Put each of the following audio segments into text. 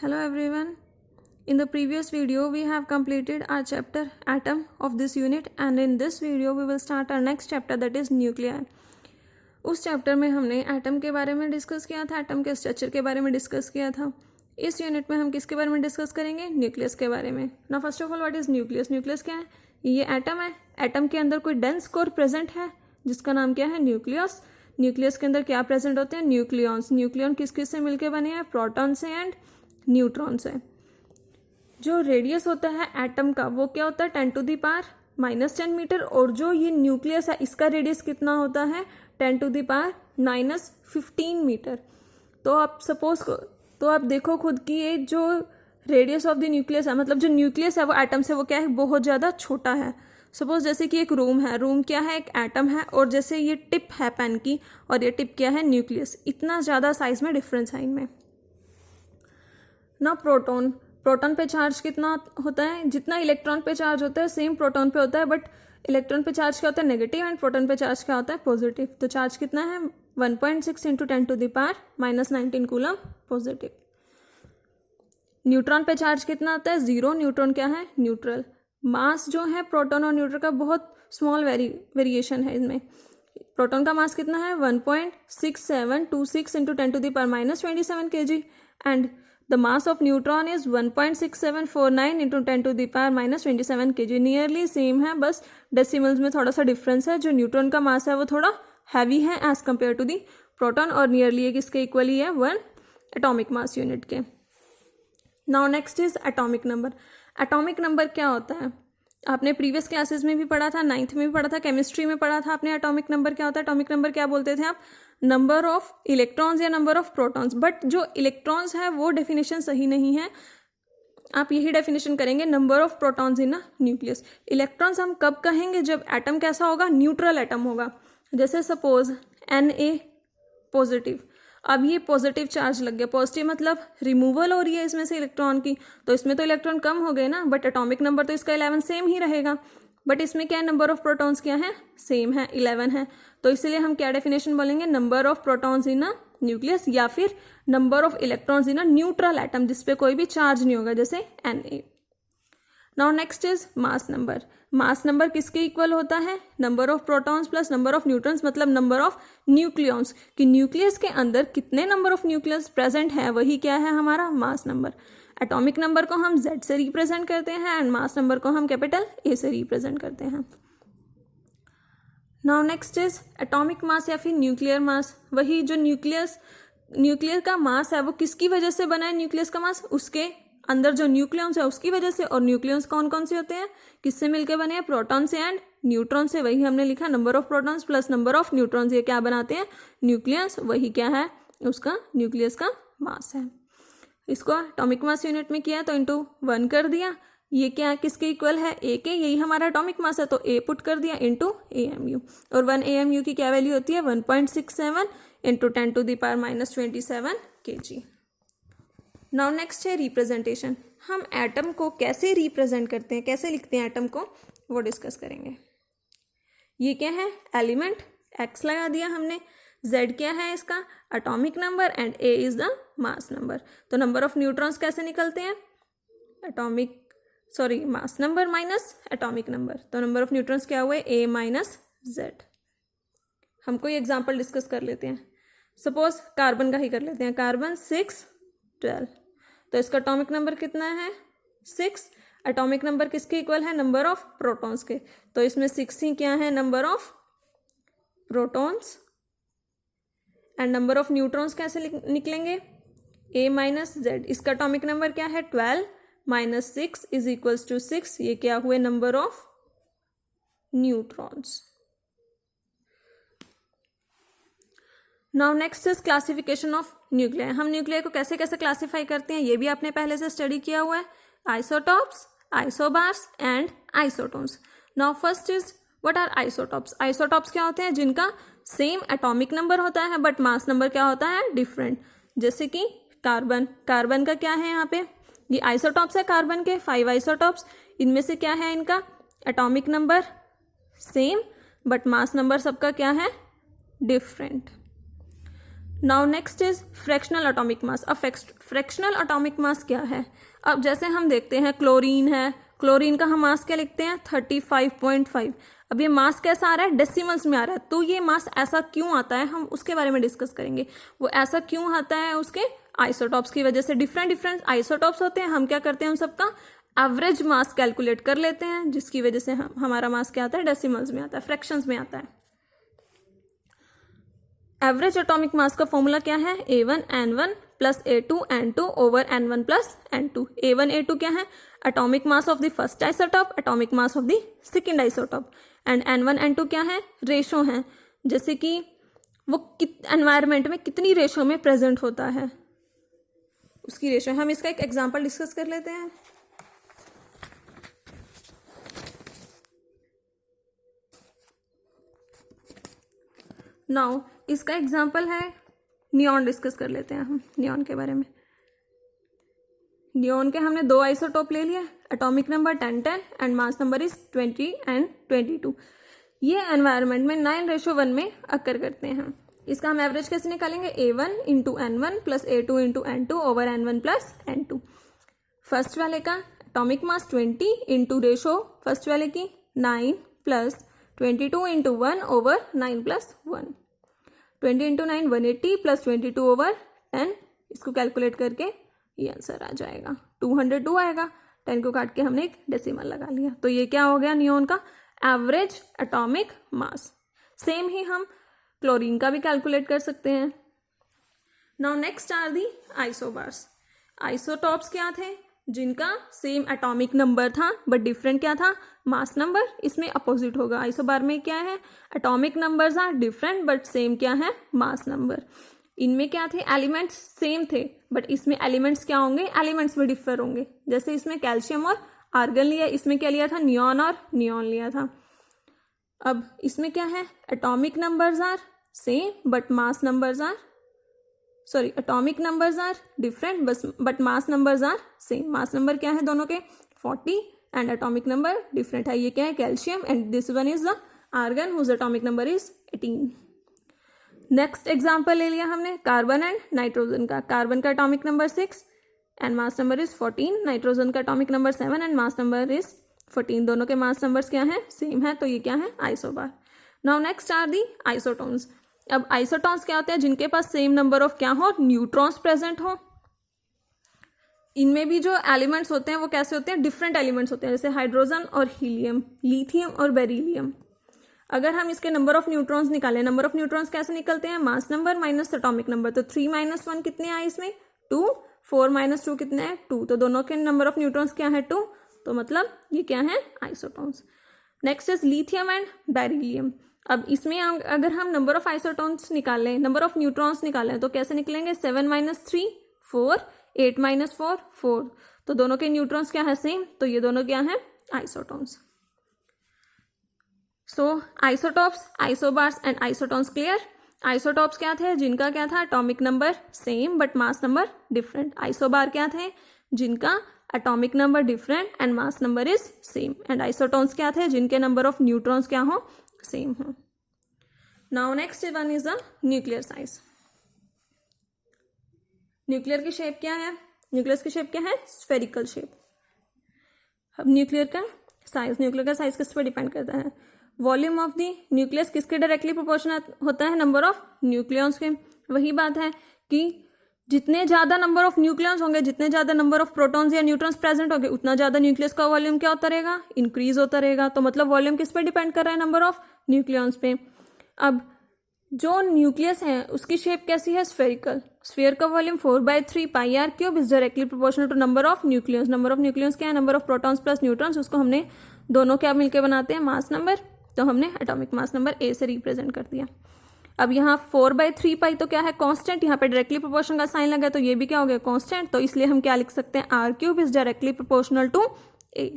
Hello everyone. In the previous video we have completed our chapter atom of this unit and in this video we will start our next chapter that is nuclei. उस chapter में हमने atom के बारे में discuss किया था, atom के structure के बारे में डिस्कस किया था. इस यूनिट में हम किसके बारे में डिस्कस करेंगे? न्यूक्लियस के बारे में. Now first of all what is nucleus? Nucleus क्या है? ये एटम है. एटम के अंदर कोई डेंस कोर प्रेजेंट है जिसका नाम क्या है? न्यूक्लियस. न्यूक्लियस के अंदर क्या प्रेजेंट होते हैं? न्यूक्लियॉन्स. न्यूक्लियॉन किस किस से मिलकर बने हैं? प्रोटॉन से एंड न्यूट्रॉन से. जो रेडियस होता है एटम का वो क्या होता है? 10⁻⁻10 मीटर. और जो ये न्यूक्लियस है इसका रेडियस कितना होता है? 10⁻⁻15 मीटर. तो आप देखो खुद कि ये जो रेडियस ऑफ द न्यूक्लियस है, मतलब जो न्यूक्लियस है वो एटम से वो क्या है? बहुत ज़्यादा छोटा है. सपोज जैसे कि एक रूम है, रूम क्या है? एक एटम है. और जैसे ये टिप है पेन की और ये टिप क्या है? न्यूक्लियस. इतना ज़्यादा साइज में डिफरेंस है इनमें. ना प्रोटॉन पे चार्ज कितना होता है? जितना इलेक्ट्रॉन पे चार्ज होता है सेम प्रोटॉन पे होता है, बट इलेक्ट्रॉन पे चार्ज क्या होता है? नेगेटिव. एंड प्रोटॉन पे चार्ज क्या होता है? पॉजिटिव. तो चार्ज कितना है? 1.6 × 10⁻⁻19 कूलम पॉजिटिव. न्यूट्रॉन पे चार्ज कितना होता है? 0. न्यूट्रॉन क्या है? न्यूट्रल. मास जो है प्रोटॉन और न्यूट्रॉन का बहुत स्मॉल वेरिएशन है इनमें. प्रोटॉन का मास कितना है? 1.6726 × 10⁻⁻27 kg and the mass of neutron is 1.6749 × 10⁻⁻27 kg. Nearly same है, बस डेसिमल्स में थोड़ा सा डिफरेंस है. जो न्यूट्रॉन का मास है वो थोड़ा हैवी है as compare to the proton और नियरली ये किसके इक्वली है? 1 एटॉमिक मास यूनिट के. Now next is atomic number. Atomic number क्या होता है? आपने प्रीवियस क्लासेस में भी पढ़ा था, 9th में भी पढ़ा था, केमिस्ट्री में पढ़ा था आपने. एटॉमिक नंबर क्या होता है? एटॉमिक नंबर क्या बोलते थे आप? नंबर ऑफ इलेक्ट्रॉन्स या नंबर ऑफ प्रोटॉन्स. बट जो इलेक्ट्रॉन्स है वो डेफिनेशन सही नहीं है. आप यही डेफिनेशन करेंगे, number of protons in a nucleus. Electrons हम कब कहेंगे? जब एटम कैसा होगा? न्यूट्रल एटम होगा. जैसे सपोज Na पॉजिटिव. अब ये पॉजिटिव चार्ज लग गया. पॉजिटिव मतलब रिमूवल हो रही है इसमें से इलेक्ट्रॉन की, तो इसमें तो इलेक्ट्रॉन कम हो गए ना. बट एटॉमिक नंबर तो इसका 11 सेम ही रहेगा. बट इसमें क्या है? नंबर ऑफ प्रोटॉन्स क्या है? सेम है, 11 है. तो इसलिए हम क्या डेफिनेशन बोलेंगे? Number of protons in a nucleus या फिर number of electrons in a neutral atom जिसपे कोई भी चार्ज नहीं होगा, जैसे Na. Now next is mass number. Mass number किसके इक्वल होता है? Number of protons plus number of neutrons, मतलब नंबर ऑफ न्यूक्लियॉन्स. कि न्यूक्लियस के अंदर कितने नंबर ऑफ न्यूक्लियस प्रेजेंट है वही क्या है? हमारा मास नंबर. एटॉमिक नंबर को हम Z से रिप्रेजेंट करते हैं एंड मास नंबर को हम कैपिटल A से रिप्रेजेंट करते हैं. Now next is atomic mass या फिर न्यूक्लियर मास. वही जो न्यूक्लियर का मास है वो किसकी वजह से बना है? न्यूक्लियस का मास उसके अंदर जो न्यूक्लियॉन्स है उसकी वजह से. और न्यूक्लियॉन्स कौन कौन से होते हैं? किससे मिलकर बने हैं? प्रोटॉन से एंड न्यूट्रॉन से. वही हमने लिखा, number of protons plus number of neutrons, ये क्या बनाते हैं? न्यूक्लियस. वही क्या है? उसका न्यूक्लियस का मास है. इसको एटॉमिक मास यूनिट में किया तो इंटू 1 कर दिया. ये क्या किसके इक्वल है? A के. यही हमारा एटॉमिक मास है तो A पुट कर दिया इंटू AMU. और 1 AMU की क्या वैल्यू होती है? 1.67 × 10⁻⁻27 kg. नाउ नेक्स्ट है रिप्रेजेंटेशन. हम एटम को कैसे रिप्रेजेंट करते हैं, कैसे लिखते हैं एटम को, वो डिस्कस करेंगे. ये क्या है? एलिमेंट. X लगा दिया हमने. Z क्या है इसका? Atomic number and A is the mass number. तो नंबर ऑफ न्यूट्रॉन्स कैसे निकलते हैं? Mass number minus atomic number. तो नंबर ऑफ न्यूट्रॉन्स क्या हुए? A - Z. हम कोई एग्जांपल डिस्कस कर लेते हैं. सपोज कार्बन का ही कर लेते हैं. कार्बन 6 12. तो इसका एटॉमिक नंबर कितना है? 6. एटॉमिक नंबर किसके इक्वल है? नंबर ऑफ प्रोटॉन्स के. तो इसमें 6 ही क्या है? Number of protons. And number of neutrons कैसे निकलेंगे? A - Z. इसका एटॉमिक नंबर क्या है? 12 - 6 इज इक्वल्स टू 6. ये क्या हुए? Number of neutrons. Now next is classification of nuclear. हम न्यूक्लियर को कैसे कैसे क्लासीफाई करते हैं ये भी आपने पहले से स्टडी किया हुआ है. Isotopes, isobars and isotones. Now first is what are isotopes. Isotopes क्या होते हैं? जिनका सेम एटॉमिक नंबर होता है बट मास नंबर क्या होता है? डिफरेंट. जैसे कि कार्बन. कार्बन का क्या है यहाँ पे? ये आइसोटॉप्स है कार्बन के, 5 आइसोटॉप्स. इनमें से क्या है इनका atomic number? Same, but mass number सबका क्या है? Different. Now next is fractional atomic mass. अब फ्रैक्शनल एटॉमिक मास क्या है? अब जैसे हम देखते हैं क्लोरीन है, क्लोरीन का हम मास क्या लिखते हैं 35.5। अब ये मास कैसा आ रहा है? डेसिमल्स में आ रहा है। तो ये मास ऐसा क्यों आता है, हम उसके बारे में डिस्कस करेंगे। वो ऐसा क्यों आता है? उसके आइसोटॉप्स की वजह से। डिफरेंट आइसोटॉप्स होते हैं, हम क्या करते हैं उन सबका एवरेज मास कैलकुलेट कर लेते हैं, जिसकी वजह से हमारा मास क्या आता है? डेसिमल्स में आता है, फ्रैक्शंस में आता है। एवरेज एटॉमिक मास का फॉर्मूला क्या है? A1N1 plus A2N2 over N1 plus N2। A1 A2 क्या है? Atomic mass of the first isotope, atomic mass of the second isotope. And N1 N2 क्या है? रेशो है, जैसे कि वो एनवायरमेंट में कितनी रेशो में प्रेजेंट होता है, उसकी रेशो। हम इसका एक एग्जाम्पल डिस्कस कर लेते हैं। नाउ इसका एग्जाम्पल है नियॉन। डिस्कस कर लेते हैं हम नियॉन के बारे में। नियॉन के हमने दो आइसोटोप ले लिए, atomic number 1010 and mass number is 20 and 22। ये एनवायरनमेंट में 9:1 में अकर करते हैं। इसका हम एवरेज कैसे निकालेंगे? A1 into N1 plus A2 into N2 over N1 plus N2। First वाले का atomic mass 20 into ratio first वाले की 9 plus 22 into 1 over 9 plus 1। 20 into 9 180 plus 22 over 10। इसको कैलकुलेट करके ये आंसर आ जाएगा 202 आएगा। 10 को काट के हमने एक डेसिमल लगा लिया। तो ये क्या हो गया? नियॉन का एवरेज एटॉमिक मास। सेम ही हम क्लोरीन का भी कैलकुलेट कर सकते हैं। Now next are the isobars. Isotopes क्या थे? जिनका सेम एटॉमिक नंबर था बट डिफरेंट क्या था? Mass number. इसमें अपोजिट होगा। आइसोबार में क्या है? Atomic numbers are different but same क्या है? Mass number. इनमें क्या थे? एलिमेंट्स सेम थे बट इसमें एलिमेंट्स क्या होंगे? एलिमेंट्स भी डिफर होंगे। जैसे इसमें कैल्शियम और आर्गन लिया, इसमें क्या लिया था? नियॉन और नियॉन लिया था। अब इसमें क्या है? Atomic numbers are same but mass numbers are atomic numbers are different but mass numbers are same. Mass number क्या है दोनों के? 40 एंड एटॉमिक नंबर डिफरेंट है। ये क्या है? Calcium and this one is the argon whose atomic number is 18। Next example ले लिया हमने कार्बन एंड नाइट्रोजन का। कार्बन का atomic number 6 and mass number is 14। Nitrogen का atomic number 7 and mass number is 14। दोनों के मास नंबर्स क्या है? सेम है। तो ये क्या है? Isobar. Now next are the isotones. अब आइसोटोन्स क्या होते हैं? जिनके पास सेम नंबर ऑफ क्या हो? न्यूट्रॉन्स प्रेजेंट हो। इनमें भी जो एलिमेंट्स होते हैं वो कैसे होते हैं? डिफरेंट एलिमेंट्स होते हैं, जैसे हाइड्रोजन और हीलियम, लिथियम और बेरिलियम। अगर हम इसके नंबर ऑफ न्यूट्रॉन्स निकालें, नंबर ऑफ न्यूट्रॉन्स कैसे निकलते हैं? Mass number minus atomic number. तो 3 - 1 कितने आए इसमें? 2। 4 - 2 कितने हैं? 2। तो दोनों के नंबर ऑफ न्यूट्रॉन्स क्या है? 2। तो मतलब ये क्या है? Isotones. Next is lithium and beryllium. अब इसमें अगर हम नंबर ऑफ आइसोटोन्स निकालें, नंबर ऑफ न्यूट्रॉन्स निकालें, तो कैसे निकलेंगे? 7 - 3 4, 8 - 4 4। तो दोनों के न्यूट्रॉन्स क्या है? सेम। तो ये दोनों क्या है? Isotones. So isotopes, isobars and isotones clear. Isotopes क्या थे? जिनका क्या था? Atomic number same but mass number different. Isobar क्या थे? जिनका atomic number different and mass number is same. And isotones क्या थे? जिनके नंबर ऑफ न्यूट्रॉन्स क्या हो? सेम हो। Now next one is the nuclear size. Nuclear की शेप क्या है? न्यूक्लियस की शेप क्या है? Spherical shape. अब न्यूक्लियर का साइज किस पर डिपेंड करता है? वॉल्यूम ऑफ द न्यूक्लियस किसके डायरेक्टली प्रोपोर्शनल होता है? नंबर ऑफ न्यूक्लियॉन्स के। वही बात है कि जितने ज्यादा नंबर ऑफ न्यूक्लियॉन्स होंगे, जितने ज्यादा नंबर ऑफ प्रोटॉन्स या न्यूट्रॉन्स प्रेजेंट होंगे, उतना ज्यादा न्यूक्लियस का वॉल्यूम क्या होता रहेगा? इंक्रीज होता रहेगा। तो मतलब वॉल्यूम किस पे डिपेंड कर रहा है? नंबर ऑफ न्यूक्लियॉन्स पे। अब जो न्यूक्लियस है उसकी शेप कैसी है? स्फेरिकल। स्फीयर का volume 4/3 πr³ is directly proportional to number of nucleus. Number of nucleus क्या है? Number of protons plus neutrons. उसको हमने दोनों क्या मिलकर बनाते हैं? Mass number. तो हमने एटॉमिक मास नंबर A से रिप्रेजेंट कर दिया। अब यहाँ 4/3 π तो क्या है? कांस्टेंट। यहाँ पे डायरेक्टली प्रोपोर्शनल का साइन लगा तो ये भी क्या हो गया? कांस्टेंट। तो इसलिए हम क्या लिख सकते हैं? r³ is directly proportional to A।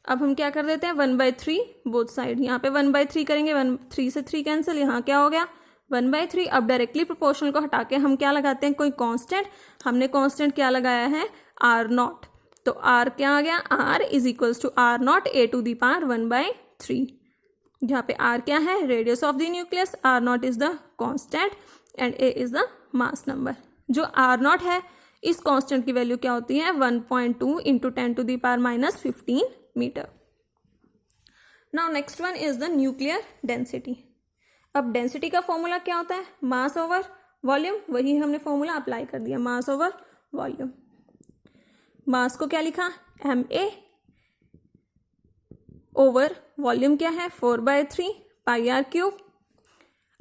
अब हम क्या कर देते हैं? 1/3 बोथ साइड। यहाँ पे 1/3 करेंगे, 3 से 3 कैंसिल। यहाँ क्या हो गया? 1/3। अब डायरेक्टली प्रोपोर्शनल को हटा के हम क्या लगाते हैं? कोई कांस्टेंट। हमने कांस्टेंट क्या लगाया है? r0। तो r क्या आ गया? r is equals to r0 a⁴ 1/3। जहाँ पे r क्या है? Radius of the nucleus. r0 is the constant and A is the mass number. जो आर नॉट है, इस कांस्टेंट की वैल्यू क्या होती है 1.2 into 10⁻⁻15 metre. Now next one is the nuclear density. अब डेंसिटी का फॉर्मूला क्या होता है, मास ओवर वॉल्यूम, वही हमने फॉर्मूला अप्लाई कर दिया, मास ओवर वॉल्यूम। मास को क्या लिखा ma ओवर वॉल्यूम क्या है 4/3 πr³।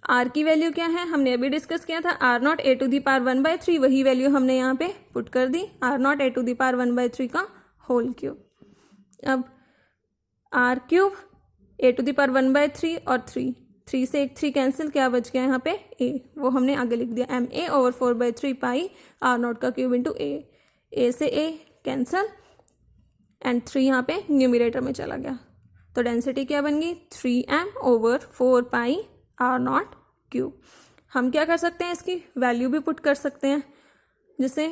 आर की वैल्यू क्या है, हमने अभी डिस्कस किया था r0 a⁻1/3, वही वैल्यू हमने यहाँ पे पुट कर दी, r0 a⁻1/3 का होल क्यूब। अब r³ a⁻1/3 और 3 से एक 3 कैंसिल, क्या बच गया यहाँ पे a, वो हमने आगे लिख दिया ma ओवर 4/3 पाई r0 का क्यूब इंटू a से a कैंसल एंड 3 यहाँ पे न्यूमिरेटर में चला गया, तो डेंसिटी क्या बन गई 3m ओवर 4 पाई r0 क्यूब। हम क्या कर सकते हैं, इसकी वैल्यू भी पुट कर सकते हैं, जैसे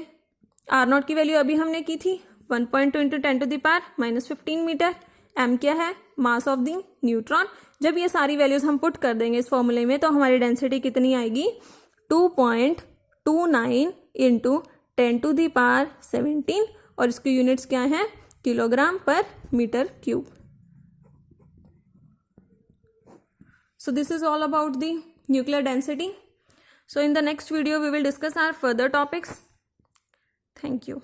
r0 की वैल्यू अभी हमने की थी 1.2 इंटू 10⁻⁻15 मीटर। m क्या है, मास ऑफ द न्यूट्रॉन। जब ये सारी वैल्यूज हम पुट कर देंगे इस फॉर्मूले में, तो हमारी डेंसिटी कितनी आएगी 2.29 इंटू 10⁻17 और इसकी यूनिट्स क्या है किलोग्राम पर metre cube. So this is all about the nuclear density. So in the next video we will discuss our further topics. Thank you.